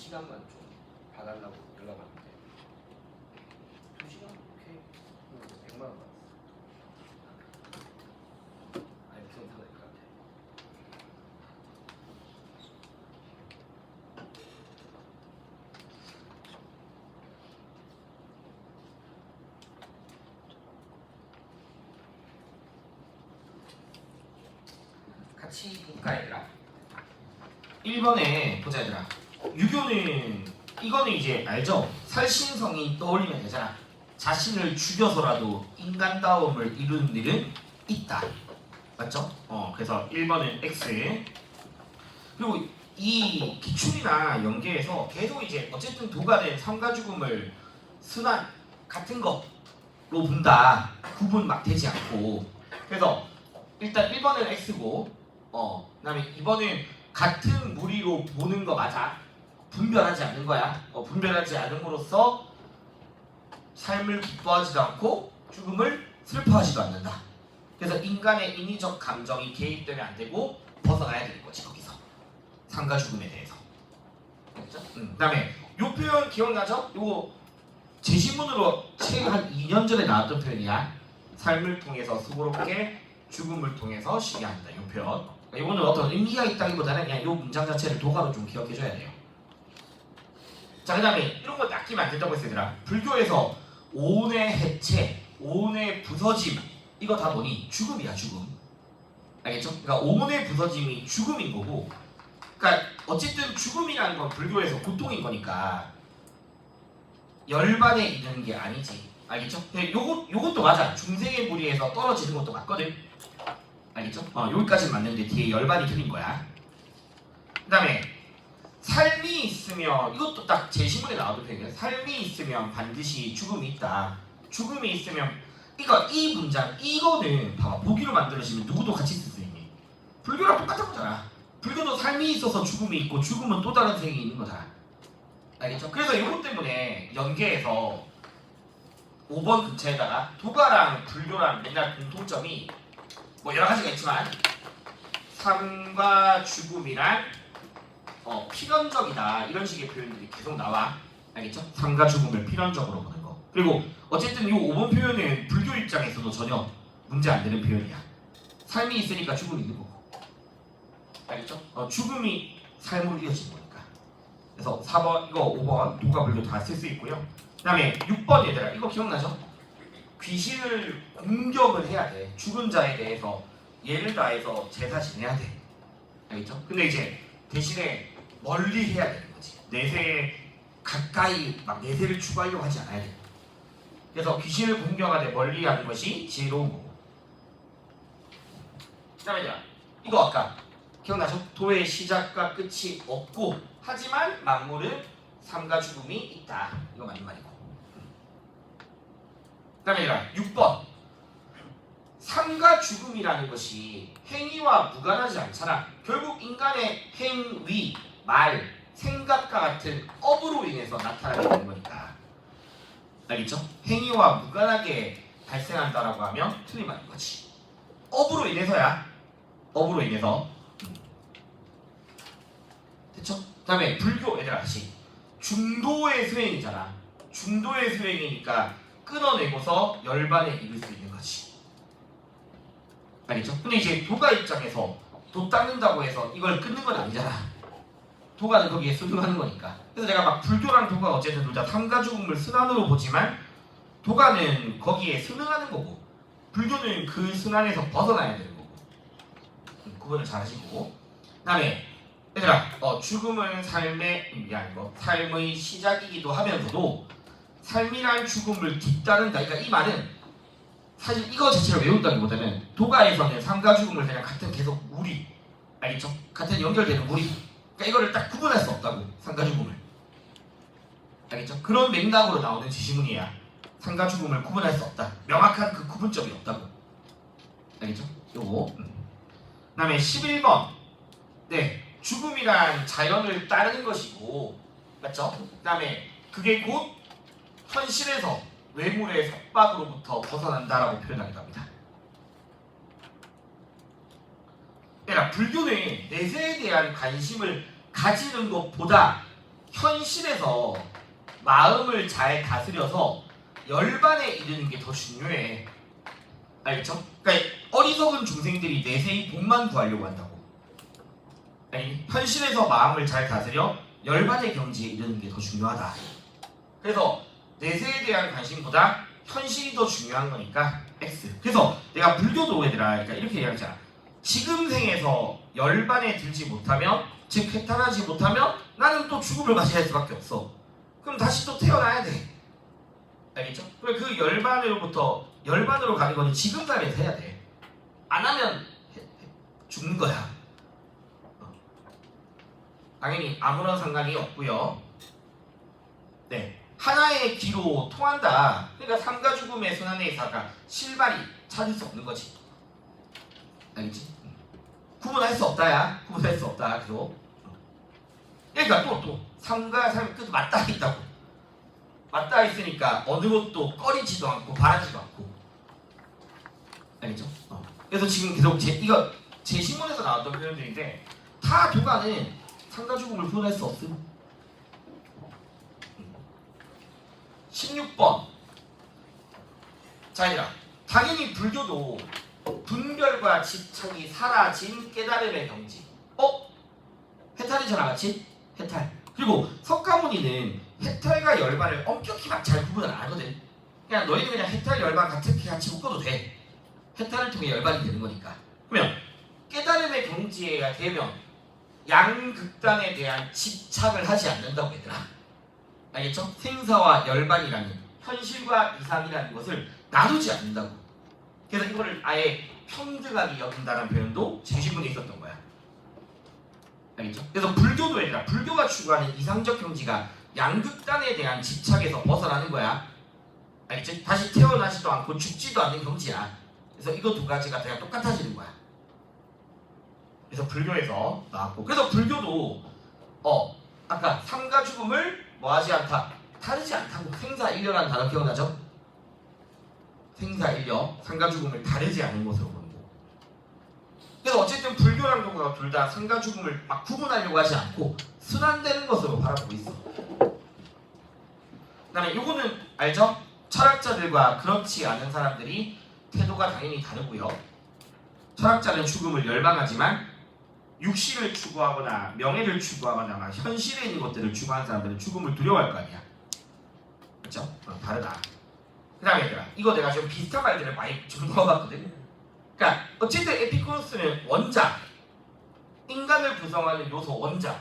2시간만 좀 봐달라고 연락 왔는데 2시간? 오케이. 100만 원 받았어. 아니 무슨 사될 것 같아. 같이 볼까 얘들아? 1번에 보자 얘들아. 유교는 이거는 이제 알죠? 살신성이 떠올리면 되잖아. 자신을 죽여서라도 인간다움을 이루는 일은 있다. 맞죠? 그래서 1번은 X. 그리고 이 기출이나 연계에서 계속 이제 어쨌든 도가는 삶과 죽음을 순환 같은 것로 본다. 구분 막 되지 않고. 그래서 일단 1번은 X고 그다음에 2번은 같은 무리로 보는 거 맞아. 분별하지 않는 거야. 분별하지 않음으로써 삶을 기뻐하지도 않고 죽음을 슬퍼하지도 않는다. 그래서 인간의 인위적 감정이 개입되면 안 되고 벗어나야 되는 거지 거기서. 삶과 죽음에 대해서. 그렇죠? 그다음에 요 표현 기억나죠? 요거 제시문으로 책 한 2년 전에 나왔던 표현이야. 삶을 통해서 수고롭게 죽음을 통해서 쉬게 한다. 요 표현. 이거는 어떤 의미가 있다기보다는 그냥 이 문장 자체를 도가로 좀 기억해줘야 돼요. 자, 그 다음에 이런 거 낚이면 안 된다고 했어요. 얘들아. 불교에서 오온의 해체, 오온의 부서짐 이거 다 뭐니? 죽음이야, 죽음. 알겠죠? 그러니까 오온의 부서짐이 죽음인 거고, 그러니까 어쨌든 죽음이라는 건 불교에서 고통인 거니까 열반에 있는 게 아니지. 알겠죠? 요것도 맞아. 중생의 무리에서 떨어지는 것도 맞거든. 알겠죠? 여기까지는 맞는데 뒤에 열반이 틀린 거야. 그 다음에 삶이 있으면 이것도 딱 제시문에 나와도 되겠네. 삶이 있으면 반드시 죽음이 있다. 죽음이 있으면 이 문장 이거는 봐봐. 보기로 만들어지면 누구도 같이 쓸 수 있니? 불교랑 똑같은 거잖아. 불교도 삶이 있어서 죽음이 있고 죽음은 또 다른 세계에 있는 거잖아. 알겠죠? 그래서 이것 때문에 연계해서 5번 근처에다가 도가랑 불교랑 맨날 공통점이 뭐 여러 가지가 있지만 삶과 죽음이란 필연적이다 이런 식의 표현들이 계속 나와. 알겠죠? 삶과 죽음을 필연적으로 보는 거. 그리고 어쨌든 이 5번 표현은 불교 입장에서도 전혀 문제 안 되는 표현이야. 삶이 있으니까 죽음이 있는 거고. 알겠죠? 죽음이 삶으로 이어지는 거니까. 그래서 4번, 이거 5번 도가 불교 다 쓸 수 있고요. 그 다음에 6번 얘들아 이거 기억나죠? 귀신을 공격을 해야 돼. 죽은 자에 대해서 예를 다해서 제사 지내야 돼. 알겠죠? 근데 이제 대신에 멀리 해야 되는 거지. 내세에 가까이 막 내세를 추구하려고 하지 않아야 돼. 그래서 귀신을 공격하되 멀리 하는 것이 지혜로운 거고. 그 다음에 이거 아까 기억나죠? 도의 시작과 끝이 없고 하지만 만물은 삶과 죽음이 있다. 이거 맞는 말이고. 그 다음에 6번 삶과 죽음이라는 것이 행위와 무관하지 않잖아. 결국 인간의 행위, 말, 생각과 같은 업으로 인해서 나타나게 되는 거니까. 알겠죠? 행위와 무관하게 발생한다라고 하면 틀린 말인 거지. 업으로 인해서야. 업으로 인해서. 됐죠? 그 다음에 불교 얘들아 다시 중도의 수행이잖아. 중도의 수행이니까 끊어내고서 열반에 이를 수 있는 거지. 알겠죠? 근데 이제 도가 입장에서 도 닦는다고 해서 이걸 끊는 건 아니잖아. 도가는 거기에 순응하는 거니까. 그래서 내가 막 불교랑 도가 어쨌든 둘 다 삶과 죽음을 순환으로 보지만 도가는 거기에 순응하는 거고 불교는 그 순환에서 벗어나야 되는 거고. 구분을 잘 하시고. 그 다음에 얘들아 죽음은 삶의 시작이기도 하면서도 삶이란 죽음을 뒤따른다. 그러니까 이 말은 사실 이거 자체를 외운다기보다는 도가에서는 삶과 죽음을 그냥 같은 계속 무리, 알겠죠? 같은 연결되는 무리. 그러니까 이거를 딱 구분할 수 없다고. 삶과 죽음을. 알겠죠? 그런 맥락으로 나오는 지시문이야. 삶과 죽음을 구분할 수 없다. 명확한 그 구분점이 없다고. 알겠죠? 요거. 그다음에 11번. 네, 죽음이란 자연을 따르는 것이고, 맞죠? 그다음에 그게 곧 현실에서 외물의 속박으로부터 벗어난다라고 표현하기도 합니다. 그러니까 불교는 내세에 대한 관심을 가지는 것보다 현실에서 마음을 잘 다스려서 열반에 이르는 게 더 중요해. 알겠죠? 그러니까 어리석은 중생들이 내세의 복만 구하려고 한다고. 아니, 현실에서 마음을 잘 다스려 열반의 경지에 이르는 게 더 중요하다. 그래서 내세에 대한 관심보다 현실이 더 중요한 거니까 X. 그래서 내가 불교도 얘들아, 그러니까 이렇게 얘기하잖아. 지금 생에서 열반에 들지 못하면, 즉 해탈하지 못하면 나는 또 죽음을 맞이할 수밖에 없어. 그럼 다시 또 태어나야 돼. 알겠죠? 그래, 그 열반으로 가는 거는 지금 삶에서 해야 돼. 안 하면 죽는 거야. 당연히 아무런 상관이 없고요. 네, 하나의 기로 통한다. 그러니까 삼가 죽음의 순환의사가 실발이 찾을 수 없는 거지. 알겠지? 구분할 수 없다야. 구분할 수 없다. 그리고 그러니까 또 삼가 삶 끝 맞닿아 있다고. 맞닿아 있으니까 어느 것도 꺼리지도 않고 바라지도 않고. 알겠죠? 그래서 지금 계속 이거 제 신문에서 나왔던 표현들인데 다 도가는 삼가 죽음을 구분할 수 없음. 16번. 자, 얘들아, 당연히 불교도 분별과 집착이 사라진 깨달음의 경지. 해탈이잖아, 같이? 해탈. 그리고 석가모니는 해탈과 열반을 엄격히 막 잘 구분을 안 하거든. 그냥 너희는 그냥 해탈, 열반 같이 묶어도 돼. 해탈을 통해 열반이 되는 거니까. 그러면 깨달음의 경지가 되면 양극단에 대한 집착을 하지 않는다고 얘들아. 알겠죠? 생사와 열반이라는 현실과 이상이라는 것을 놔두지 않는다고. 그래서 이거를 아예 평등하게 여긴다는 표현도 제시문에 있었던 거야. 알겠죠? 그래서 불교도 얘들아, 불교가 추구하는 이상적 경지가 양극단에 대한 집착에서 벗어나는 거야. 알겠지? 다시 태어나지도 않고 죽지도 않는 경지야. 그래서 이거 두 가지가 그냥 똑같아지는 거야. 그래서 불교에서 나왔고, 그래서 불교도 아까 삼가 죽음을 뭐하지 않다, 다르지 않다고. 생사일려라는 단어 기억나죠? 생사일려, 삼가 죽음을 다르지 않은 것으로 보는 거. 그래서 어쨌든 불교랑 도가 둘 다 삼가 죽음을 막 구분하려고 하지 않고 순환되는 것으로 바라보고 있어. 그다음에 요거는 알죠? 철학자들과 그렇지 않은 사람들이 태도가 당연히 다르고요. 철학자는 죽음을 열망하지만 육신을 추구하거나 명예를 추구하거나 막 현실에 있는 것들을 추구하는 사람들은 죽음을 두려워할 거 아니야. 그렇죠? 다르다. 그 다음에 얘들아, 이거 내가 좀 비슷한 말들을 많이 좀 넣어봤거든. 그러니까 어쨌든 에피쿠로스는 원자, 인간을 구성하는 요소 원자,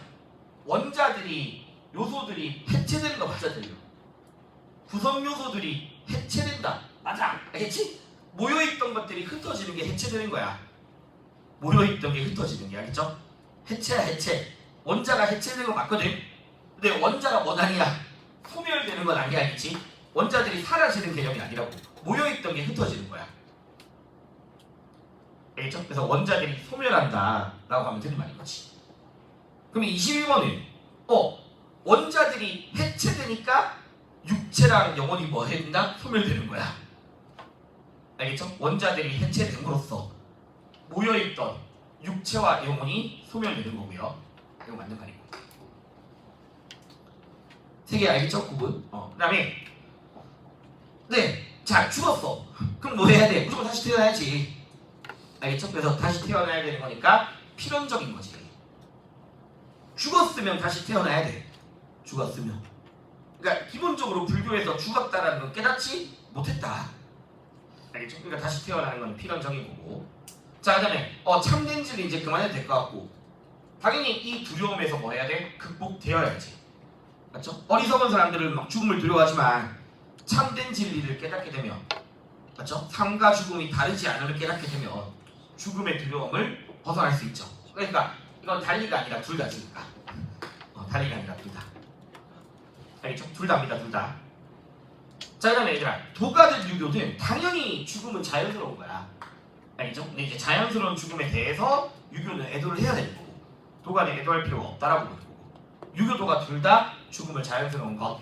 요소들이 해체되는 거 맞아들려. 구성 요소들이 해체된다. 맞아. 알겠지? 모여있던 것들이 흩어지는 게 해체되는 거야. 모여있던 게 흩어지는 게, 알겠죠? 해체야, 해체. 원자가 해체되는 거 맞거든? 근데 원자가 원 아니야. 소멸되는 건 아니야, 알겠지? 원자들이 사라지는 개념이 아니라고. 모여있던 게 흩어지는 거야. 알겠죠? 그래서 원자들이 소멸한다 라고 하면 되는 말인 거지. 그러면 21번은 원자들이 해체되니까 육체랑 영혼이 뭐 해준다? 소멸되는 거야. 알겠죠? 원자들이 해체됨으로써 모여있던 육체와 영혼이 소멸되는 거고요. 이거 맞는 말이고. 세 개 알겠죠? 구분. 그 다음에 자, 죽었어. 그럼 뭐 해야 돼? 무조건 다시 태어나야지. 알겠죠? 그래서 다시 태어나야 되는 거니까 필연적인 거지. 죽었으면 다시 태어나야 돼. 죽었으면. 그러니까 기본적으로 불교에서 죽었다라는 건 깨닫지 못했다. 알겠죠? 그러니까 다시 태어나는 건 필연적인 거고. 자, 그 다음에 참된 진리 이제 그만해도 될 것 같고, 당연히 이 두려움에서 뭐 해야 돼? 극복되어야지. 맞죠? 어리석은 사람들은 막 죽음을 두려워하지만 참된 진리를 깨닫게 되면, 맞죠? 삶과 죽음이 다르지 않음을 깨닫게 되면 죽음의 두려움을 벗어날 수 있죠. 그러니까 이건 달리가 아니라 둘 다지니까. 달리가 아니라 둘 다. 알겠죠? 둘 다입니다, 둘 다. 자, 그 다음에 얘들아, 도가든 유교든 당연히 죽음은 자연스러운 거야. 알겠죠? 근데 이제 자연스러운 죽음에 대해서 유교는 애도를 해야 되는 거고, 도가는 애도할 필요가 없다라고 보는 거고, 유교도가 둘 다 죽음을 자연스러운 것.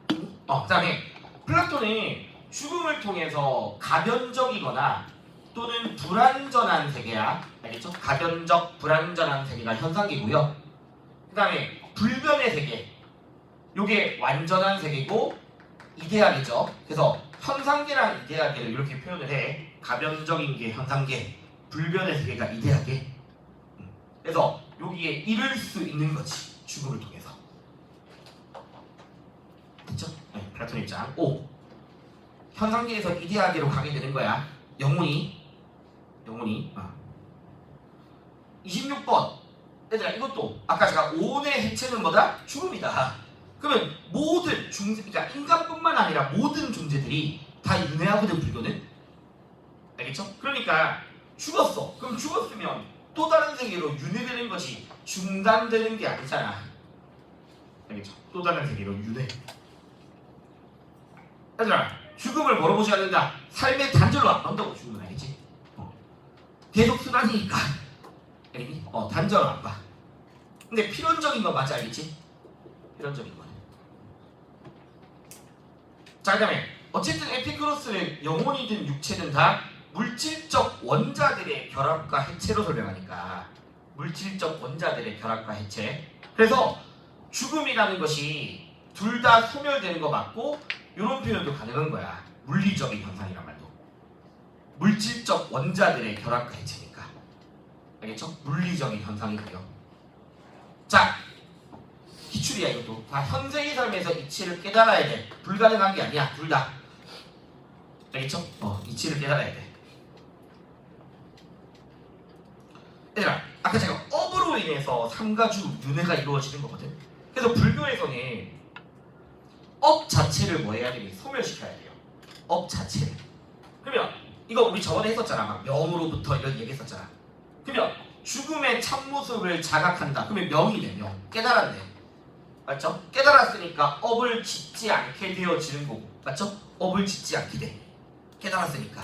그 다음에 플라톤은 죽음을 통해서 가변적이거나 또는 불완전한 세계야. 알겠죠? 가변적, 불완전한 세계가 현상이고요. 그 다음에 불변의 세계. 요게 완전한 세계고 이데아계죠. 그래서 현상계랑 이데아계를 이렇게 표현을 해. 가변적인 게 현상계, 불변의 세계가 이데아계. 그래서 여기에 이룰 수 있는 거지. 죽음을 통해서. 됐죠? 네, 플라톤 입장. 5. 현상계에서 이데아계로 가게 되는 거야. 영혼이. 26번. 얘들아 이것도 아까 제가 오온의 해체는 뭐다? 죽음이다. 그러면 모든 그러니까 인간뿐만 아니라 모든 존재들이 다 윤회하거든 불교는. 알겠죠? 그러니까 죽었어. 그럼 죽었으면 또 다른 세계로 윤회되는 것이 중단되는 게 아니잖아. 알겠죠? 또 다른 세계로 윤회. 얘들아 죽음을 뭐로 보셔야 된다? 삶의 단절로 안 본다고 죽음은 알겠지? 계속 순환이니까. 알겠니? 단절로 안 봐. 근데 필연적인 건 맞지 알겠지? 필연적인 거는. 자, 그 다음에 어쨌든 에피쿠로스는 영혼이든 육체든 다 물질적 원자들의 결합과 해체로 설명하니까 물질적 원자들의 결합과 해체. 그래서 죽음이라는 것이 둘 다 소멸되는 거 맞고 이런 표현도 가능한 거야. 물리적인 현상이란 말도. 물질적 원자들의 결합과 해체니까. 알겠죠? 물리적인 현상이고요. 자, 기출이야 이것도. 다 현생의 삶에서 이치를 깨달아야 돼. 불가능한 게 아니야. 둘 다. 알겠죠? 이치를 깨달아야 돼. 얘들아, 아까 제가 업으로 인해서 삼가주 윤회가 이루어지는 거거든. 그래서 불교에서는 업 자체를 뭐 해야 돼? 소멸시켜야 돼요. 업 자체를. 그러면 이거 우리 저번에 했었잖아. 막 명으로부터 이런 얘기 했었잖아. 그러면 죽음의 참모습을 자각한다. 그러면 명이 돼. 명. 깨달았네. 맞죠? 깨달았으니까 업을 짓지 않게 되어지는 거고. 맞죠? 업을 짓지 않게 돼. 깨달았으니까.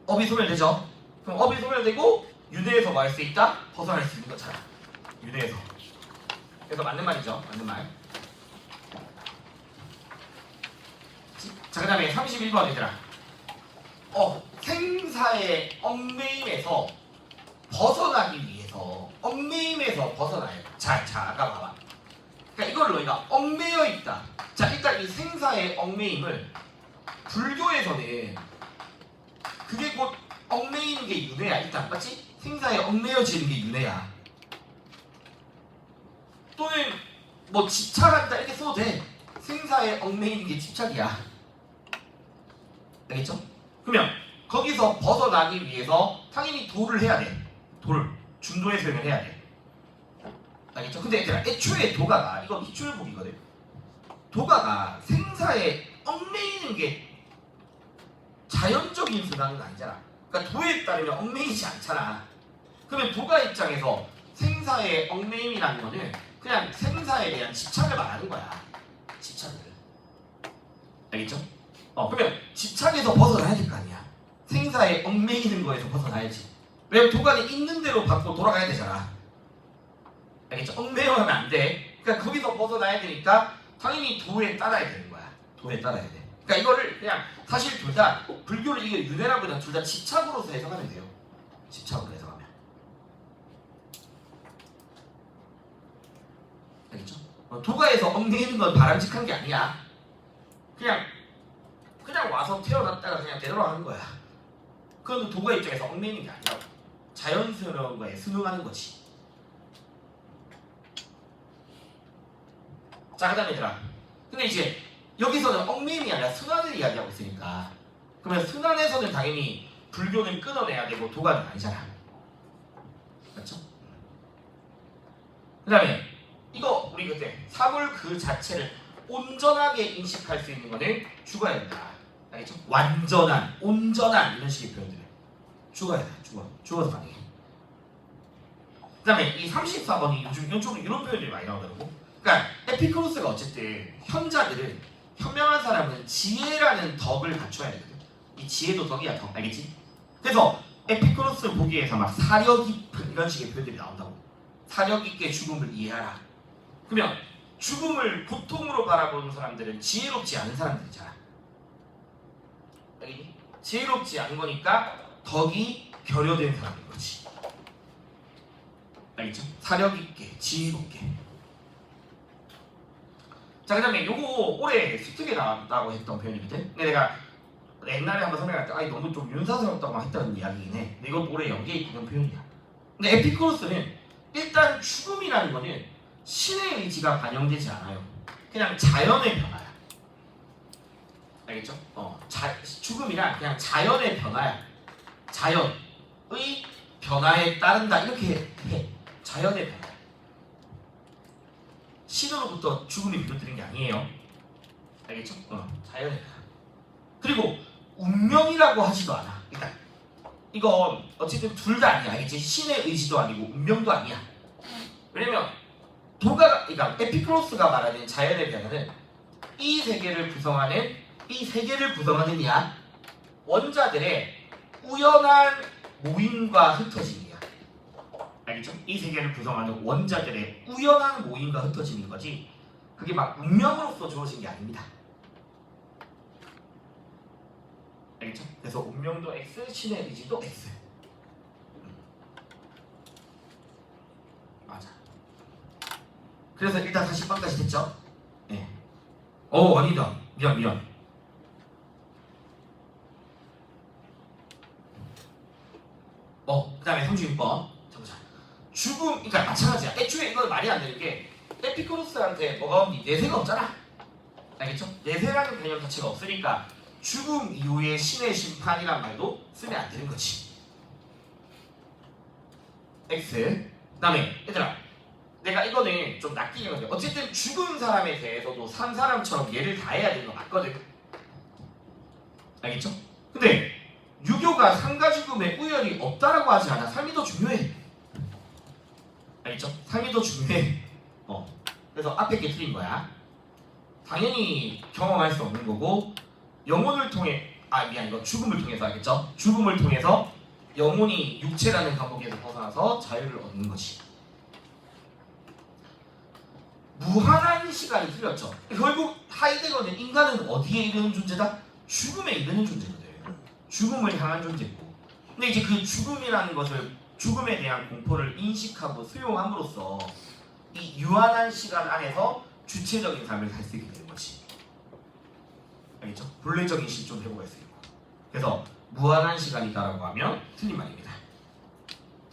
업이 소멸되죠? 그럼 업이 소멸되고 윤회에서 뭐 할 수 있다? 벗어날 수 있는 거잖아. 윤회에서. 그래서 맞는 말이죠. 맞는 말. 자, 그 다음에 31번 얘들아. 생사의 얽매임에서 벗어나기 위해서 얽매임에서 벗어나요. 자, 아까 봐봐. 그러니까 이걸 너희가 얽매여 있다. 자, 일단 이 생사의 얽매임을 불교에서는 그게 곧 얽매이는 게 윤회야. 일단 맞지? 생사에 얽매여지는 게 윤회야. 또는 뭐 집착한다 이렇게 써도 돼. 생사에 얽매이는 게 집착이야. 알겠죠? 그러면 거기서 벗어나기 위해서 당연히 도를 해야 돼. 도를. 중도의 수행을 해야 돼. 알겠죠? 근데 얘들아, 애초에 도가가 이건 기출복이거든. 도가가 생사에 얽매이는 게 자연적인 순환은 아니잖아. 그러니까 도에 따르면 얽매이지 않잖아. 그러면 도가 입장에서 생사의 얽매임이라는 거는 그냥 생사에 대한 집착을 말하는 거야. 집착을. 알겠죠? 그러면 집착에서 벗어나야 될 거 아니야. 생사에 얽매이는 거에서 벗어나야지. 왜냐면 도가는 있는 대로 받고 돌아가야 되잖아. 알겠죠? 얽매여하면 안 돼. 그러니까 거기서 벗어나야 되니까 당연히 도에 따라야 되는 거야. 도에 따라야 돼. 그러니까 이거를 그냥 사실 둘 다 불교를 이게 윤회라보다 둘 다 집착으로서 해석하면 돼요. 집착으로 해석하면. 알겠죠? 도가에서 얽매이는 건 바람직한 게 아니야. 그냥 와서 태어났다가 그냥 되돌아가는 거야. 그건 도가 입장에서 얽매이는 게 아니라고. 자연스러운 거에 순응하는 거지. 자, 그 다음에 얘들아. 근데 이제 여기서는 얽매임이 아니라 순환을 이야기하고 있으니까 그러면 순환에서는 당연히 불교는 끊어내야 되고 도가는 아니잖아. 맞죠? 그 다음에 이거 우리 그때 사물 그 자체를 온전하게 인식할 수 있는 거는 죽어야 된다. 알겠죠? 완전한, 온전한 이런 식의 표현들. 죽어야 돼. 죽어서 가능해. 그 다음에 이 34번이 요즘 이런 표현들이 많이 나오더라고. 그러니까 에피쿠로스가 어쨌든 현자들은 현명한 사람은 지혜라는 덕을 갖춰야 되거든. 이 지혜도 덕이야, 덕. 알겠지? 그래서 에피쿠로스 보기에서 막 사려 깊은 이런 식의 표현들이 나온다고. 사려 깊게 죽음을 이해하라. 그러면 죽음을 고통으로 바라보는 사람들은 지혜롭지 않은 사람들이잖아. 알겠니? 지혜롭지 않은 거니까 덕이 결여된 사람인 거지. 알겠죠? 사력 있게, 지혜롭게. 자, 그다음에 요거 올해 수특에 나왔다고 했던 표현이거든. 근데 내가 옛날에 한번 설명할 때 너무 좀 윤사스럽다고 했던 이야기긴 해. 근데 이것도 올해 연계에 있는 표현이야. 근데 에피쿠로스는 일단 죽음이라는 거는 신의 의지가 반영되지 않아요. 그냥 자연의 변화야. 알겠죠? 죽음이란 그냥 자연의 변화야. 자연의 변화에 따른다 이렇게 해. 자연의 변화. 신으로부터 죽음이 비롯되는 게 아니에요. 알겠죠? 자연의 변화. 그리고 운명이라고 하지도 않아. 일단 이건 어쨌든 둘 다 아니야. 알겠지? 신의 의지도 아니고 운명도 아니야. 왜냐면 그러니까 에피크로스가 말하는 자연의 변화는 이 세계를 구성하는 원자들의 우연한 모임과 흩어짐이야. 알겠죠? 이 세계를 구성하는 원자들의 우연한 모임과 흩어짐인 거지. 그게 막 운명으로서 주어진 게 아닙니다. 알겠죠? 그래서 운명도 X, 신의 의지도 X. 맞아. 그래서 일단 40번까지 됐죠? 네. 아니다. 미안. 그 다음에 36번. 자보자. 죽음, 그러니까 마찬가지야. 애초에 이건 말이 안 되는 게 에피쿠로스한테 뭐가 없니? 내세가 없잖아. 알겠죠? 내세라는 개념 자체가 없으니까 죽음 이후의 신의 심판이란 말도 쓰면 안 되는 거지. X. 그 다음에 얘들아, 내가 이거는 좀 낚이긴 한데 어쨌든 죽은 사람에 대해서도 산 사람처럼 예를 다해야 되는 거 맞거든. 알겠죠? 근데 유교가 상가 죽음에 우열이 없다라고 하지 않아. 삶이 더 중요해. 알겠죠? 삶이 더 중요해. 그래서 앞에 게 틀린 거야. 당연히 경험할 수 없는 거고 영혼을 통해 이거 죽음을 통해서 알겠죠? 죽음을 통해서 영혼이 육체라는 감옥에서 벗어나서 자유를 얻는 것이. 무한한 시간이 틀렸죠. 결국 하이데거는 인간은 어디에 이르는 존재다? 죽음에 이르는 존재거든. 죽음을 향한 존재고. 근데 이제 그 죽음이라는 것을 죽음에 대한 공포를 인식하고 수용함으로써 이 유한한 시간 안에서 주체적인 삶을 살 수 있게 되는 거지. 알겠죠? 본래적인 실존을 해보갈 수 있고. 그래서 무한한 시간이다라고 하면 틀린 말입니다.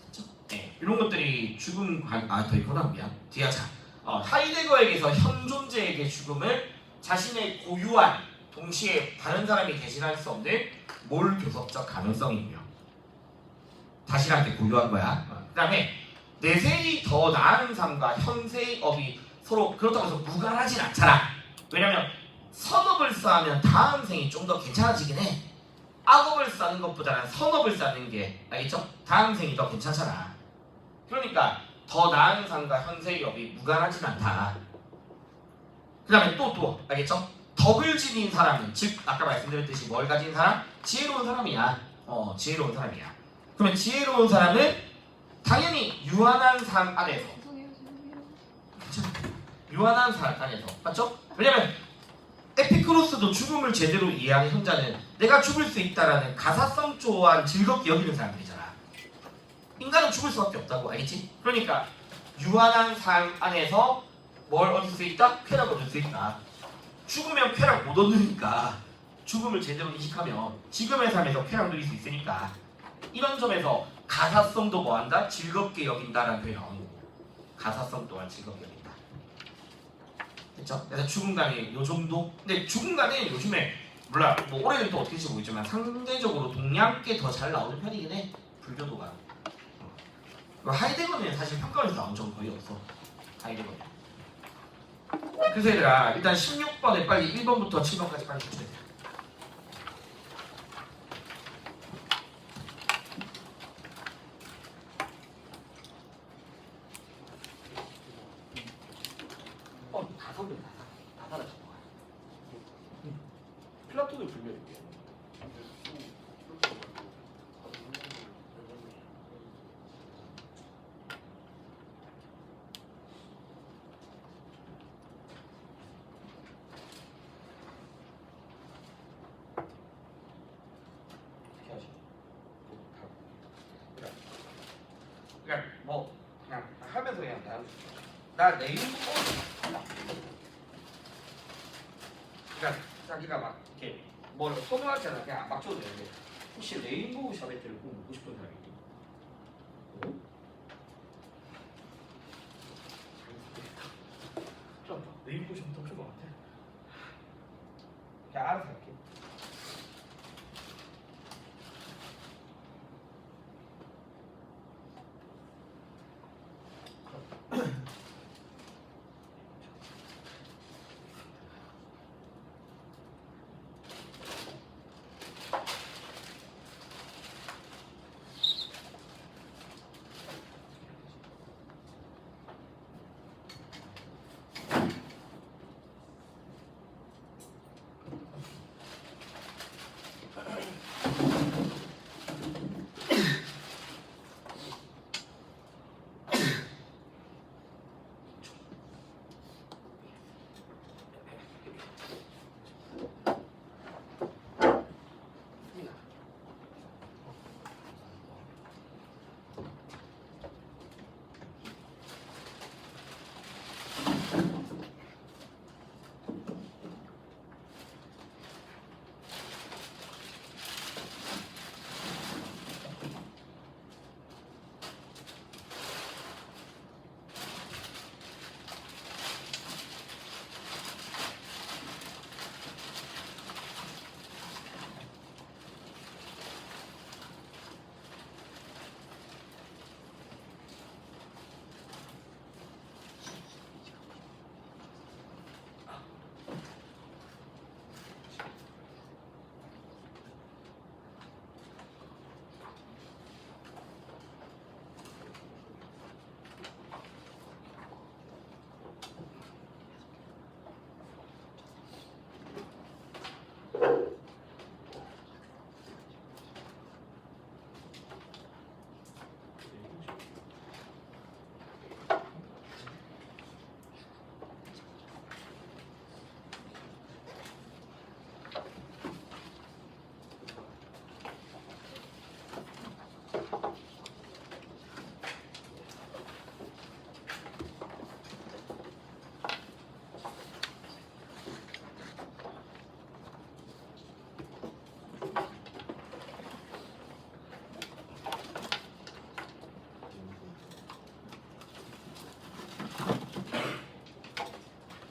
됐죠? 네, 이런 것들이 죽음 더 있구나. 미안. 뒤에 하자. 하이데거에게서 현 존재에게 죽음을 자신의 고유한 동시에 다른 사람이 대신할 수 없는 몰교섭적 가능성이고요. 자신한테 고유한 거야. 그 다음에 내세의 더 나은 삶과 현세의 업이 서로 그렇다고 해서 무관하진 않잖아. 왜냐면 선업을 쌓으면 다음 생이 좀 더 괜찮아지긴 해. 악업을 쌓는 것보다는 선업을 쌓는 게 알겠죠? 다음 생이 더 괜찮잖아. 그러니까 더 나은 삶과 현세의 업이 무관하진 않다. 그 다음에 또 알겠죠? 덕을 지닌 사람은 즉 아까 말씀드렸듯이 뭘 가진 사람? 지혜로운 사람이야. 지혜로운 사람이야. 그러면 지혜로운 사람은 당연히 유한한 삶 안에서 그쵸? 유한한 삶 안에서 맞죠? 왜냐면 에피쿠로스도 죽음을 제대로 이해하는 현자는 내가 죽을 수 있다라는 가사성 조한 즐겁게 여기는 사람들이잖아. 인간은 죽을 수밖에 없다고 알겠지? 그러니까 유한한 삶 안에서 뭘 얻을 수 있다? 쾌락을 얻을 수 있다. 죽으면 쾌락 못 얻으니까 죽음을 제대로 인식하면 지금의 삶에서 쾌락 누릴 수 있으니까 이런 점에서 가사성도 뭐한다? 즐겁게 여긴다라는 표현이 나오는 거고 가사성 또한 즐겁게 여긴다. 됐죠? 그래서 죽음간이 요 정도? 근데 죽음간이 요즘에 몰라 뭐 올해는 또 어떻게 될지 모르겠지만 상대적으로 동양계 더 잘 나오는 편이긴 해. 불교도가. 하이데거는 사실 평가원에서 나온 적은 거의 없어. 하이데거는. 그래서 얘들아 일단 16번에 빨리 1번부터 7번까지 빨리 해주세요. 다 선배 다 달아준 거야. 플라톤을 불멸했대. 그러니까 뭐 그냥 하면서 그냥 나 레인보우. 그러니까 자기가 막 이렇게 뭘 선호하잖아. 그냥 막 줘도 되는데 혹시 레인보우 샤베트를 꼭 먹고 싶은 사람이 있니? 레인보우 샴푸 엄청 많대. 그냥 알아서 할게.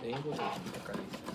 레인보우 샴푸 색깔이 있어.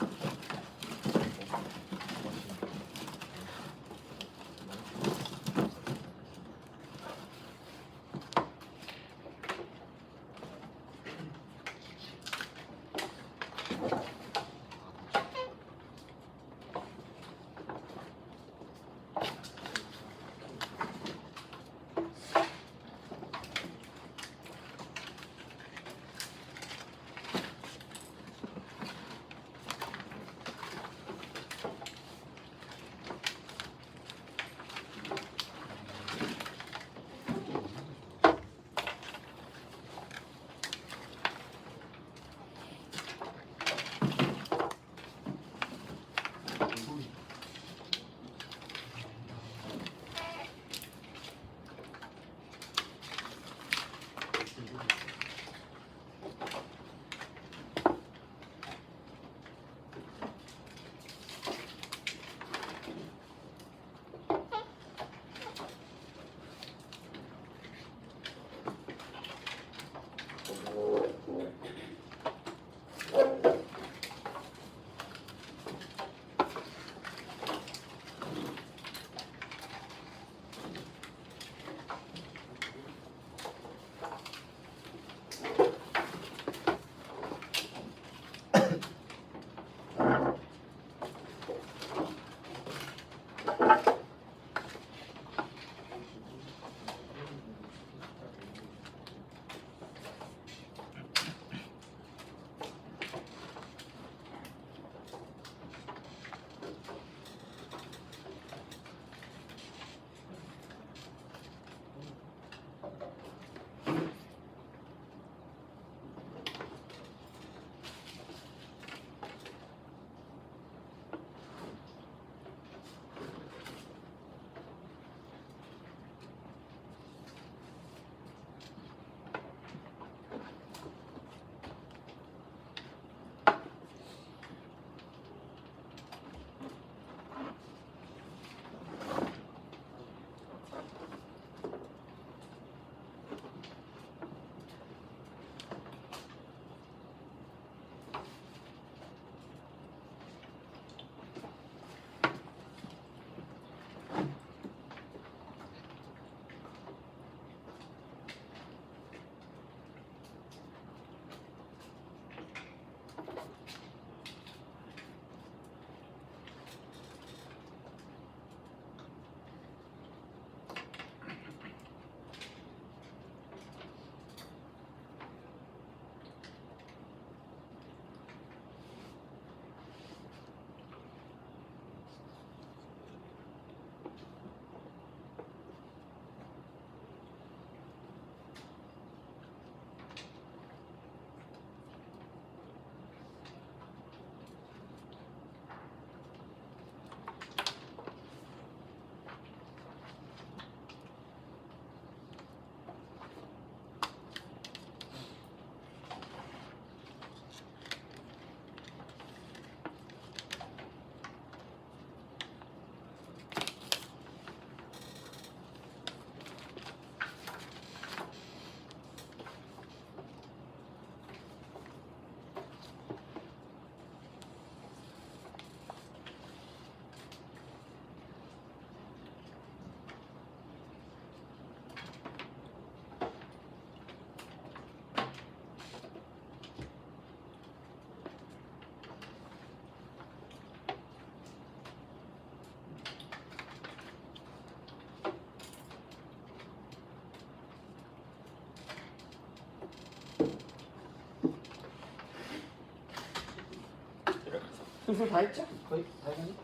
슬슬 다 했죠? 거의 다 했니?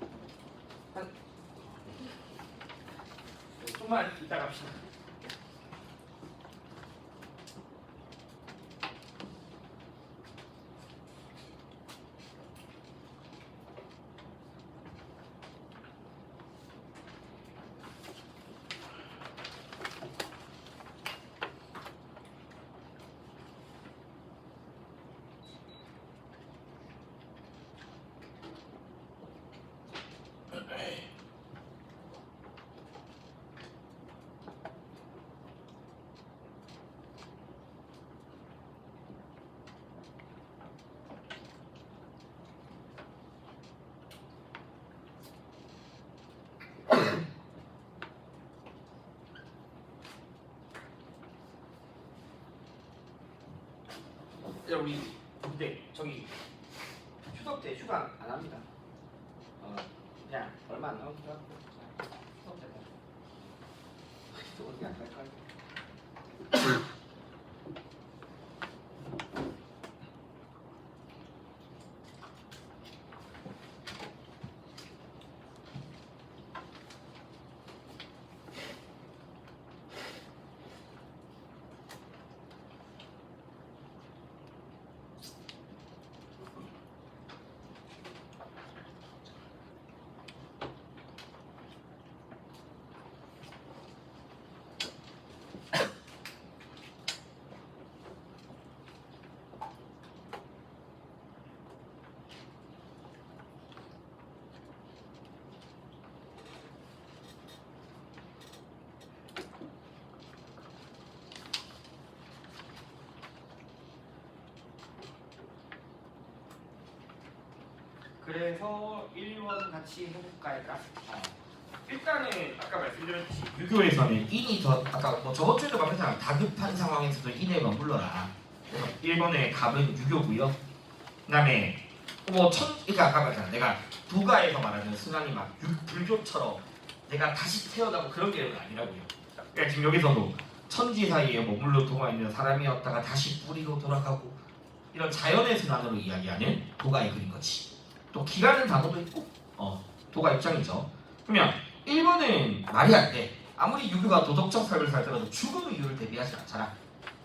좀만 이따 갑시다. 야 우리 근데 저기 추석 때 휴가 안 합니다. 그냥 얼마 안 남았기도 하고 추석 때는 또 어디 안 갈까요? 그래서 1번 같이 해볼까요? 일단은 아까 말씀드렸듯이 유교에서는 인이 더 아까 뭐 저번 주에도 말했잖아. 다급한 상황에서도 인에 머물러라. 그래서 1번의 답은 유교고요. 그다음에 그러니까 아까 말했잖아. 내가 도가에서 말하는 순환이 막 불교처럼 내가 다시 태어나고 그런 게 아니라고요. 그러니까 지금 여기서도 천지 사이에 머물러 동화 있는 사람이었다가 다시 뿌리로 돌아가고 이런 자연의 순환으로 이야기하는 도가의 그린 거지. 또 기라는 단어도 있고 도가 입장이죠. 그러면 1번은 말이 안 돼. 아무리 유교가 도덕적 삶을 살더라도 죽음 이유를 대비하지 않잖아.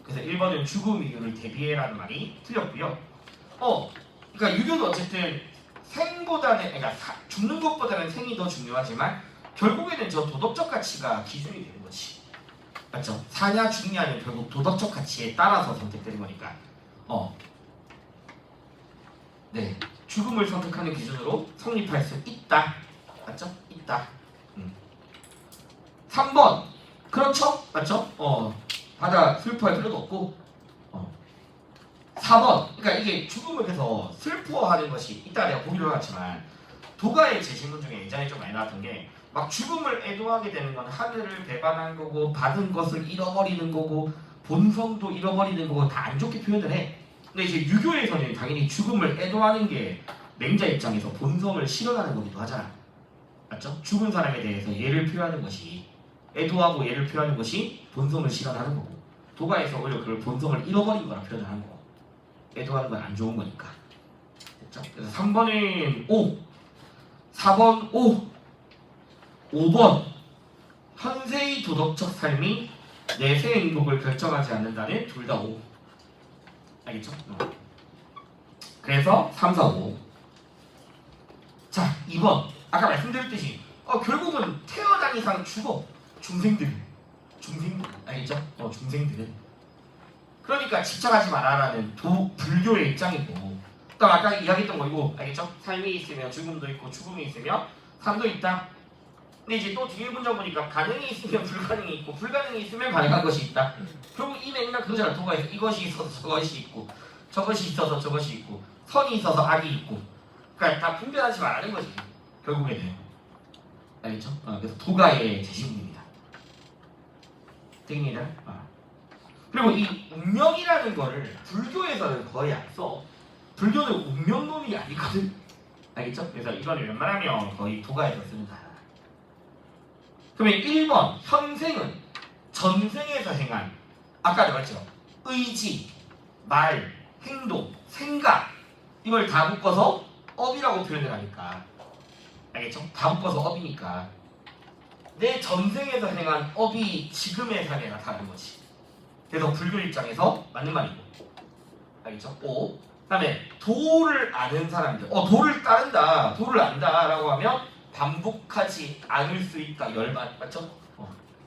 그래서 1번은 죽음 이유를 대비해라는 말이 틀렸고요. 그러니까 유교도 어쨌든 생보다는 그러니까 죽는 것보다는 생이 더 중요하지만 결국에는 저 도덕적 가치가 기준이 되는 거지. 맞죠? 사냐 죽냐는 결국 도덕적 가치에 따라서 선택되는 거니까. 네. 죽음을 선택하는 기준으로 성립할 수 있다. 맞죠? 있다. 3번. 그렇죠? 맞죠? 받아 슬퍼할 필요도 없고. 4번. 그러니까 이게 죽음을 해서 슬퍼하는 것이 이따 내가 보기로 하지만 도가의 제시문 중에 예전에 좀 많이 나왔던 게 막 죽음을 애도하게 되는 건 하늘을 배반한 거고 받은 것을 잃어버리는 거고 본성도 잃어버리는 거고 다 안 좋게 표현을 해. 근데 이제 유교에서는 당연히 죽음을 애도하는 게 맹자 입장에서 본성을 실현하는 거기도 하잖아. 맞죠? 죽은 사람에 대해서 예를 표하는 것이 애도하고 예를 표하는 것이 본성을 실현하는 거고 도가에서 오히려 그걸 본성을 잃어버린 거라 표현을 하는 거고 애도하는 건 안 좋은 거니까. 됐죠? 그래서 3번은 O, 4번 O, 5번 현세의 도덕적 삶이 내세의 행복을 결정하지 않는다는 둘 다 O. 알겠죠? 그래서 3, 4, 5. 자, 2번. 아까 말씀드렸듯이 결국은 태어난 이상 죽어. 중생들. 알겠죠? 중생들은. 그러니까 집착하지 말아라는 불교의 입장이고 또 아까 이야기했던 거이고 알겠죠? 삶이 있으면 죽음도 있고 죽음이 있으면 삶도 있다. 근데 이제 또 뒤에 문장 보니까 가능이 있으면 불가능이 있고 불가능이 있으면 가능한 것이 있다. 결국 이 맥락 그거잖아. 도가에서 이것이 있어서 저것이 있고 저것이 있어서 저것이 있고 선이 있어서 악이 있고 그러니까 다 분별하지 말라는 거지. 결국에는. 알겠죠? 그래서 도가의 제시문입니다. 됩니다. 그리고 이 운명이라는 거를 불교에서는 거의 안 써. 불교는 운명론이 아니거든. 알겠죠? 그래서 이거는 웬만하면 거의 도가에서 쓰는 단어. 그러면 1번 현생은 전생에서 행한 아까 말했죠. 의지, 말, 행동, 생각 이걸 다 묶어서 업이라고 표현을 하니까 알겠죠? 다 묶어서 업이니까 내 전생에서 행한 업이 지금의 삶에 나타나는 거지. 그래서 불교 입장에서 맞는 말이고 알겠죠? 오. 그다음에 도를 아는 사람들 도를 따른다 도를 안다라고 하면 반복하지 않을 수 있다 열반 맞죠?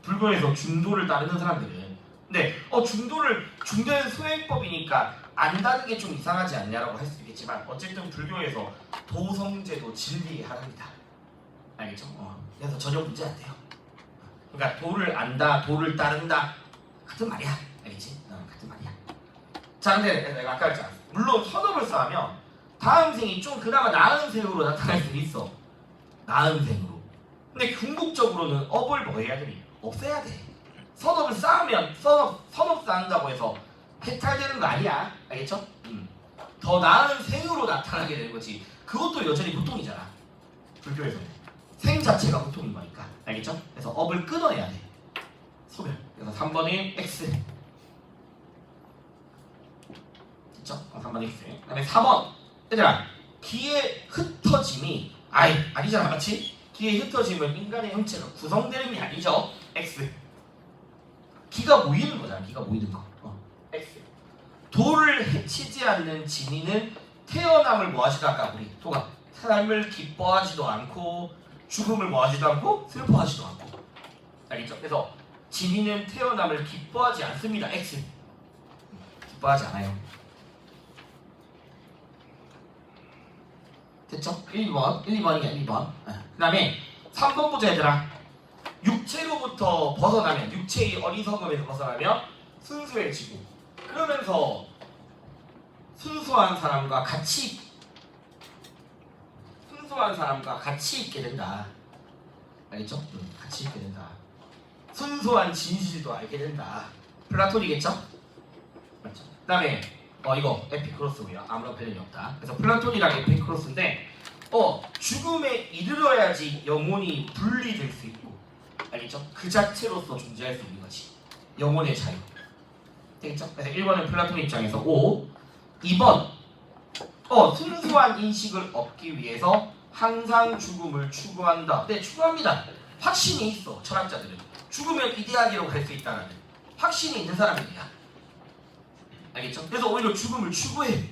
불교에서 중도를 따르는 사람들은 근데 중도는 수행법이니까 안다는 게 좀 이상하지 않냐라고 할 수 있겠지만 어쨌든 불교에서 도성제도 진리의 하나입니다. 알겠죠? 그래서 전혀 문제 안 돼요. 그러니까 도를 안다 도를 따른다 같은 말이야. 알겠지? 같은 말이야. 자 근데 내가 아까 했잖아. 물론 선업을 쌓으면 다음 생이 좀 그나마 나은 생으로 나타날 수 있어. 나은 생으로. 근데 궁극적으로는 업을 뭐 해야 되니? 없애야 돼. 선업을 쌓으면 선업 쌓는다고 해서 해탈되는 거 아니야. 알겠죠? 더 나은 생으로 나타나게 되는 거지. 그것도 여전히 고통이잖아. 불교에서는. 생 자체가 고통인 거니까. 알겠죠? 그래서 업을 끊어내야 돼. 소멸. 그래서 3번이 X. 됐죠? 3번 X. 그 다음에 4번. 얘들아, 기의 흩어짐이 아니잖아. 맞지? 기의 흩어짐은 인간의 형체가 구성되는 게 아니죠. X. 기가 모이는 거잖아. 기가 모이는 거. X. 도를 해치지 않는 진이는 태어남을 뭐하지도 않까 우리 도가 삶을 기뻐하지도 않고 죽음을 뭐하지도 않고 슬퍼하지도 않고 알겠죠? 그래서 진이는 태어남을 기뻐하지 않습니다. X. 기뻐하지 않아요. 됐죠? 1번이야 1번. 그 다음에 3번 보자 얘들아. 육체로부터 벗어나면 육체의 어리석음에서 벗어나면 순수해지고 그러면서 순수한 사람과 같이 있게 된다. 알겠죠? 같이 있게 된다. 순수한 진실도 알게 된다. 플라톤이겠죠? 맞죠? 그 다음에 이거 에피크로스고요. 아무런 관련이 없다. 그래서 플라톤이랑 에피크로스인데 죽음에 이르러야지 영혼이 분리될 수 있고 알겠죠? 그 자체로서 존재할 수 있는 거지. 영혼의 자유. 되겠죠? 그래서 1번은 플라톤 입장에서 O. 2번 순수한 인식을 얻기 위해서 항상 죽음을 추구한다. 네, 추구합니다. 확신이 있어. 철학자들은 죽으면 이데아기로 갈 수 있다는 확신이 있는 사람들이야. 알겠죠? 그래서 오히려 죽음을 추구해.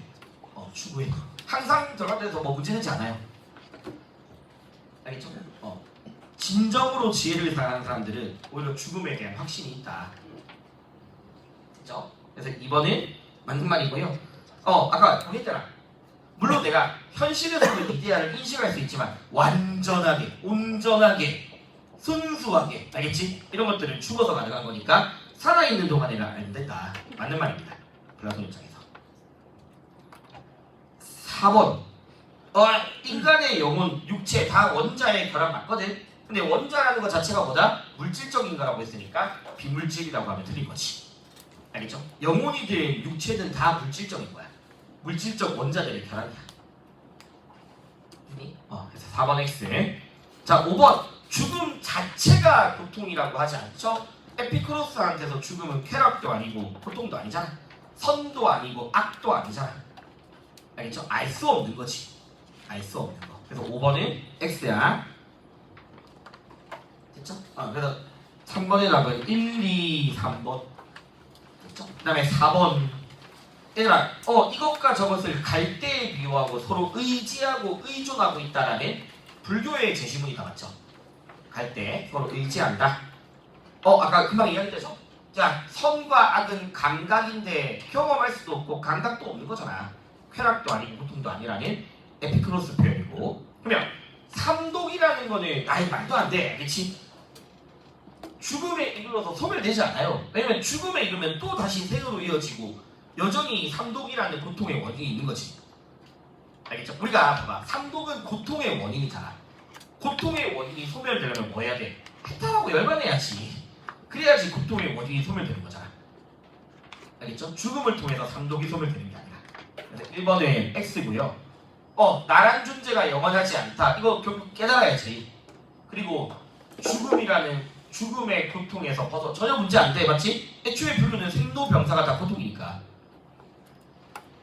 추구해. 항상 들어가면서 뭐 문제되지 않아요. 알겠죠? 진정으로 지혜를 당하는 사람들은 오히려 죽음에 대한 확신이 있다. 그죠? 그래서 2번은 맞는 말이고요. 아까 했잖아. 물론 내가 현실에서는 이데아를 인식할 수 있지만 완전하게, 온전하게, 순수하게, 알겠지? 이런 것들은 죽어서 가능한 거니까 살아있는 동안에는 안 된다. 맞는 말입니다. 플라톤 입장에서. 4번. 인간의 영혼, 육체 다 원자의 결합 맞거든? 근데 원자라는 것 자체가 뭐다? 물질적인 거라고 했으니까 비물질이라고 하면 틀린 거지. 알겠죠? 영혼이든 육체든 다 물질적인 거야. 물질적 원자들의 결합이야. 그래서 4번 X. 자, 5번. 죽음 자체가 고통이라고 하지 않죠? 에피크로스한테서 죽음은 쾌락도 아니고 고통도 아니잖아. 선도 아니고 악도 아니잖아. 알겠죠? 알 수 없는 거지. 알 수 없는 거. 그래서 5번은 X야. 됐죠? 그래서 3번의 답은 1, 2, 3번. 됐죠? 그 다음에 4번. 얘들아, 이것과 저것을 갈대에 비유하고 서로 의지하고 의존하고 있다라는 불교의 제시문이 나왔죠. 갈대, 서로 의지한다. 아까 금방 이야기했죠? 자, 선과 악은 감각인데 경험할 수도 없고 감각도 없는 거잖아. 쾌락도 아니고 고통도 아니라는 에피크로스 표현이고. 그러면 삼독이라는 거는 말도 안 돼. 그렇지? 죽음에 이르러서 소멸되지 않아요. 왜냐면 죽음에 이르면 또 다시 생으로 이어지고 여전히 삼독이라는 고통의 원인이 있는 거지. 알겠죠? 우리가 봐봐. 삼독은 고통의 원인이잖아. 고통의 원인이 소멸되려면 뭐 해야 돼? 해탈하고 열반해야지. 그래야지 고통의 원인이 소멸되는 거잖아. 알겠죠? 죽음을 통해서 삼독이 소멸되는 게 아니라. 그래서 1번은 X고요. 나란 존재가 영원하지 않다. 이거 결국 깨달아야지. 그리고 죽음이라는 죽음의 고통에서 벗어 전혀 문제 안 돼. 맞지? 애초에 불교는 생로병사가 다 고통이니까.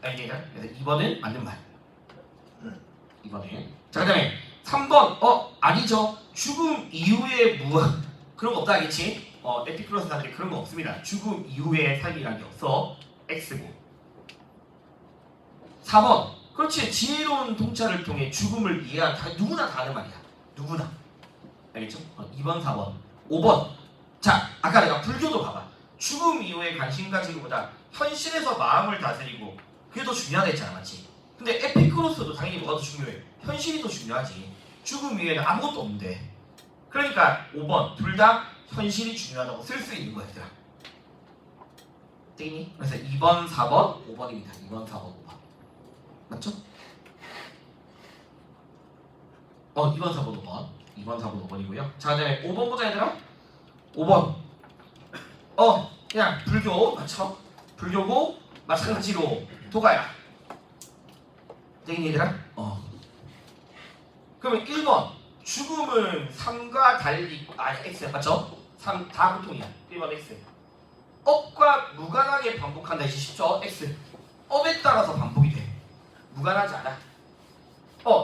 알겠죠? 그래서 2번은 맞는 말. 이번에. 자, 그다음에 3번. 아니죠. 죽음 이후에 그런 거 없다 알겠지? 에피크로스 사람들이 그런 거 없습니다. 죽음 이후에 삶이란 게 없어. X고. 4번. 그렇지. 지혜로운 통찰을 통해 죽음을 이해한 누구나 다 하는 말이야. 누구나. 알겠죠? 2번, 4번. 5번. 자, 아까 내가 불교도 봐봐. 죽음 이후에 관심 가지기보다 현실에서 마음을 다스리고 그게 더 중요하다 했잖아, 맞지? 근데 에피크로스도 당연히 뭐가 더 중요해? 현실이 더 중요하지. 죽음 이후에는 아무것도 없는데. 그러니까 5번. 둘 다 현실이 중요하다고 쓸 수 있는 거야, 얘들아. 되겠니? 그래서 2번, 4번, 5번입니다. 2번, 4번, 5번. 맞죠? 2번, 4번, 5번. 2번, 4번, 5번이고요. 자, 그다음에 5번 보자, 얘들아. 5번. 그냥 불교 맞죠? 불교고 마찬가지로 도가야. 되겠니, 얘들아? 그러면 1번. 죽음은 삶과 달리 X 맞죠? 3 다 고통이야. 1번 X. 업과 무관하게 반복한다. 이제 쉽죠? X. 업에 따라서 반복이 돼. 무관하지 않아.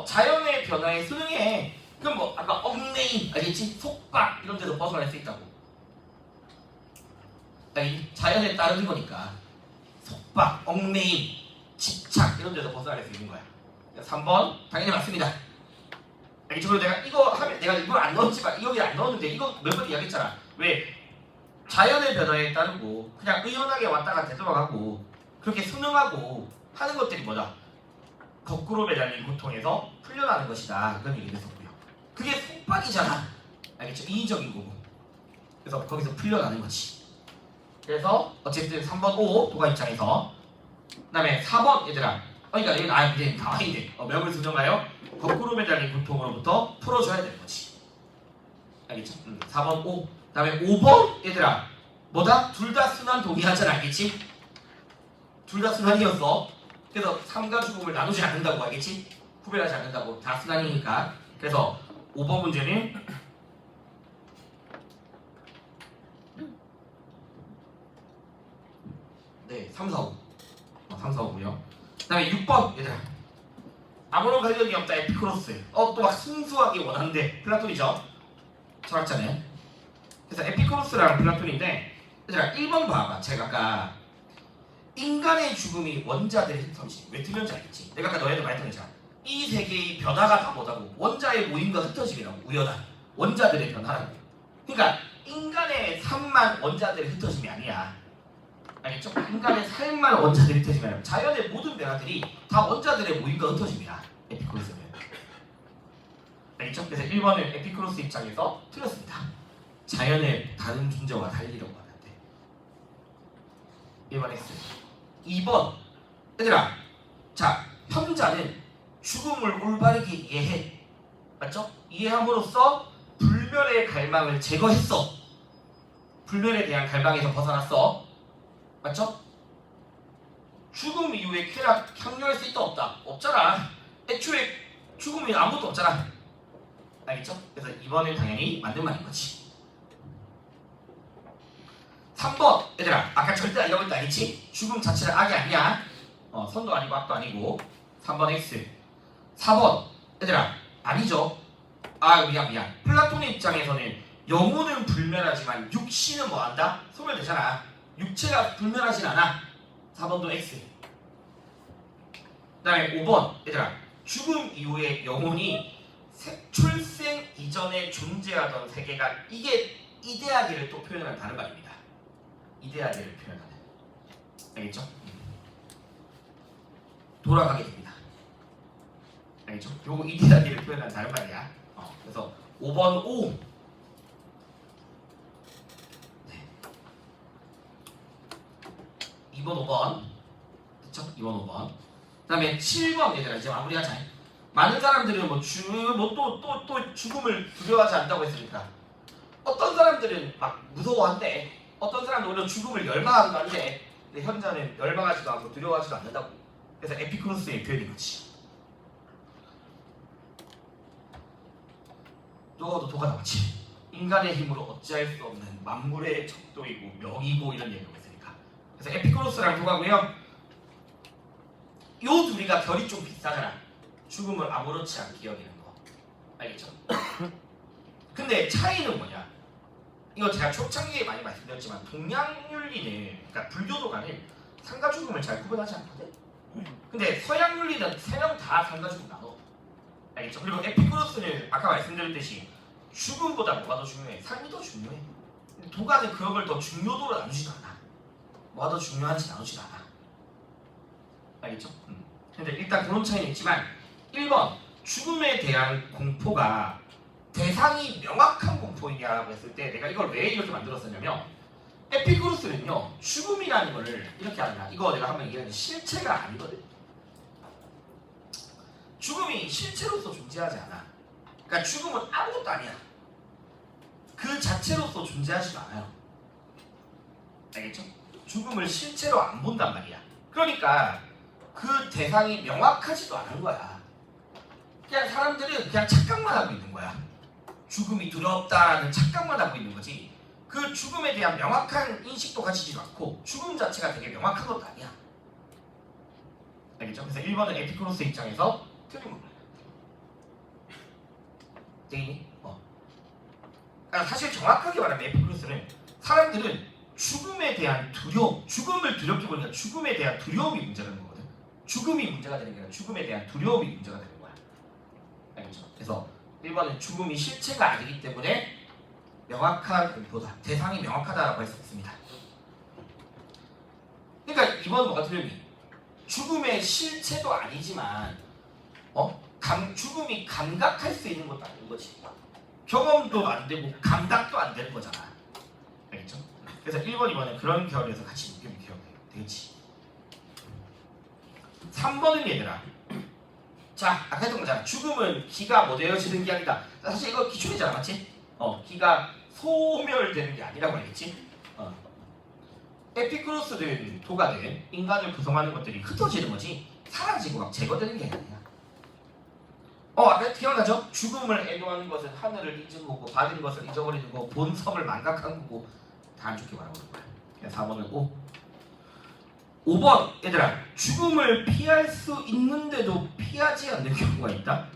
자연의 변화에 순응해. 그럼 뭐 아까 얽매임 알겠지? 속박 이런 데서 벗어날 수 있다고. 자연에 따르는 거니까 속박, 얽매임, 집착 이런 데서 벗어날 수 있는 거야. 3번 당연히 맞습니다. 알겠죠? 그리고 내가 이거 하면 내가 이걸 안 넣었지만 여기 안 넣었는데 이거 몇 번 이야기했잖아. 왜? 자연의 변화에 따르고 그냥 의연하게 왔다가 되돌아가고 그렇게 순응하고 하는 것들이 뭐다? 거꾸로 매달린 고통에서 풀려나는 것이다. 그런 얘기를 했었고요. 그게 속박이잖아. 알겠죠? 인위적인 거고. 그래서 거기서 풀려나는 거지. 그래서 어쨌든 3번 5 도가 입장에서 그 다음에 4번 얘들아 그러니까 이건 이제 다 아닌데 명을 수정하여 거꾸로 매달린 고통으로부터 풀어줘야 되는 거지. 알겠죠? 4번 5 그 다음에 5번 얘들아 뭐다? 둘 다 순환 동의하잖아. 알겠지? 둘 다 순환이었어. 그래서 삶과 죽음을 나누지 않는다고 알겠지? 구별하지 않는다고. 다 순환이니까. 그래서 5번 문제는 네 3, 4, 5 3, 4, 5고요. 그 다음에 6번 얘들아 아무런 관련이 없다. 에피크로스. 또 막 순수하게 원하는데 플라톤이죠. 철학자는. 그래서 에피크로스랑 플라톤인데 얘들아 1번 봐봐. 제가 아까 인간의 죽음이 원자들의 흩어짐. 왜 틀렸는지 알겠지? 내가 아까 너희들 말했던 거잖아. 이 세계의 변화가 다 뭐다고? 원자의 모임과 흩어짐이라고. 우연한 원자들의 변화라고. 그러니까 인간의 삶만 원자들의 흩어짐이 아니야. 알겠죠? 인간의 삶만 원자들의 흩어짐이 아니라 자연의 모든 변화들이 다 원자들의 모임과 흩어짐이야. 에피크로스는. 알겠죠? 그래서 1번은 에피크로스 입장에서 틀렸습니다. 자연의 다른 존재와 달리라고 하는데 1번 X. 2번 얘들아 자 현자는 죽음을 올바르게 이해해. 맞죠? 이해함으로써 불멸의 갈망을 제거했어. 불멸에 대한 갈망에서 벗어났어. 맞죠? 죽음 이후에 쾌락 향유할 수 있다 없다? 없잖아. 애초에 죽음이 아무것도 없잖아. 알겠죠? 그래서 2번은 당연히 맞는 말인 거지. 3번 얘들아 아까 절대 아니라고 했다 알겠지? 죽음 자체는 악이 아니야. 선도 아니고 악도 아니고. 3번 X. 4번 얘들아 아니죠. 미안. 플라톤의 입장에서는 영혼은 불멸하지만 육신은 뭐한다? 소멸되잖아. 육체가 불멸하진 않아. 4번도 X. 그 다음에 5번 얘들아 죽음 이후에 영혼이 출생 이전에 존재하던 세계가 이게 이데아기를 또 표현하는 다른 말입니다. 이데아기를 표현하는. 알겠죠? 돌아가게 됩니다. 알겠죠? 요거 이데아기를 표현하는 다른 말이야. 그래서 5번 5. 네. 2번 5번. 그쵸? 2번 5번. 그 다음에 7번 얘들아 이제 마무리하자. 많은 사람들은 또 죽음을 두려워하지 않는다고 했으니까 어떤 사람들은 막 무서워한대. 어떤 사람들은 오히려 죽음을 열망하기도 한데 근데 현자는 열망하지도 않고 두려워하지도 않는다고. 그래서 에피크로스의 표현인 거지. 누가도 도가 나왔지. 인간의 힘으로 어찌할 수 없는 만물의 척도이고 명이고 이런 얘기가 있으니까. 그래서 에피크로스랑 도가고요. 요 둘이가 결이 좀 비슷하잖아. 죽음을 아무렇지 않게 여기는 거. 알겠죠? 근데 차이는 뭐냐? 이거 제가 초창기에 많이 말씀드렸지만 동양윤리는 그러니까 불교도가는 상가 죽음을 잘 구분하지 않거든. 근데 서양 윤리는 세 명 다 상가 죽음 나눠. 알겠죠? 그리고 에피쿠로스는 아까 말씀드렸듯이 죽음보다 뭐가 더 중요해? 삶이 더 중요해. 도가는 그걸 더 중요도로 나누지도 않아. 뭐가 더 중요한지 나누지도 않아. 알겠죠? 근데 일단 그런 차이는 있지만 1번 죽음에 대한 공포가 대상이 명확한 공포이냐라고 했을 때 내가 이걸 왜 이렇게 만들었었냐면 에피쿠로스는요 죽음이라는 거를 이렇게 하냐 이거 내가 한번 얘기하는 실체가 아니거든. 죽음이 실체로서 존재하지 않아. 그러니까 죽음은 아무것도 아니야. 그 자체로서 존재하지도 않아요. 알겠죠? 죽음을 실체로 안 본단 말이야. 그러니까 그 대상이 명확하지도 않은 거야. 그냥 사람들은 그냥 착각만 하고 있는 거야. 죽음이 두렵다라는 착각만 하고 있는 거지. 그 죽음에 대한 명확한 인식도 가지지도 않고 죽음 자체가 되게 명확한 것도 아니야. 알겠죠? 그래서 1번은 에피쿠로스 입장에서 틀린 겁니다. 되겠니? 그러니까 사실 정확하게 말하면 에피쿠로스는 사람들은 죽음에 대한 두려움, 죽음을 두렵게 보니까 죽음에 대한 두려움이 문제가 되는 거거든. 죽음이 문제가 되는 게 아니라 죽음에 대한 두려움이 문제가 되는 거야. 알겠죠? 그래서 1번은 죽음이 실체가 아니기 때문에 명확한 공포다. 대상이 명확하다라고 할 수 없습니다. 그러니까 2번은 뭐가 틀렸니? 죽음의 실체도 아니지만 죽음이 감각할 수 있는 것도 아닌 거지. 경험도 안 되고 감각도 안 되는 거잖아. 알겠죠? 그래서 1번, 2번은 그런 결에서 같이 묶이면 되겠지. 3번은 얘들아. 자, 아까 했던 거잖아. 죽음은 기가 뭐 되어지는 게 아니다. 사실 이거 기출이잖아, 맞지? 기가 소멸되는 게 아니라고 했지. 에피쿠로스든 도가든 인간을 구성하는 것들이 흩어지는 거지 사라지고 막 제거되는 게 아니야. 아까 기억나죠? 죽음을 애도하는 것은 하늘을 잊은 거고 받은 것을 잊어버리는 거고 본 섬을 망각한 거고 다 안 좋게 말하는 거야. 그래서 4번은 5번 얘들아 죽음을 피할 수 있는데도 피하지 않는 경우가 있다.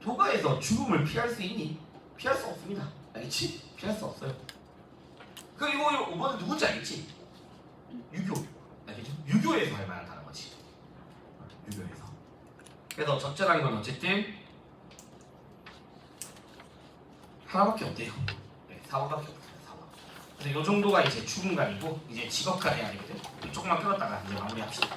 도가에서 죽음을 피할 수 있니? 피할 수 없습니다. 알겠지? 피할 수 없어요. 그리고 5번은 누군지 알겠지? 유교. 알겠죠? 유교에서 할 만한 단어지. 유교에서. 그래서 적절한 건 어쨌든 하나밖에 없대요. 네, 4번밖에 없어요. 4번. 근데 이 정도가 이제 죽음간이고 이제 직업간이 아니거든. 조금만 끌었다가 이제 마무리합시다.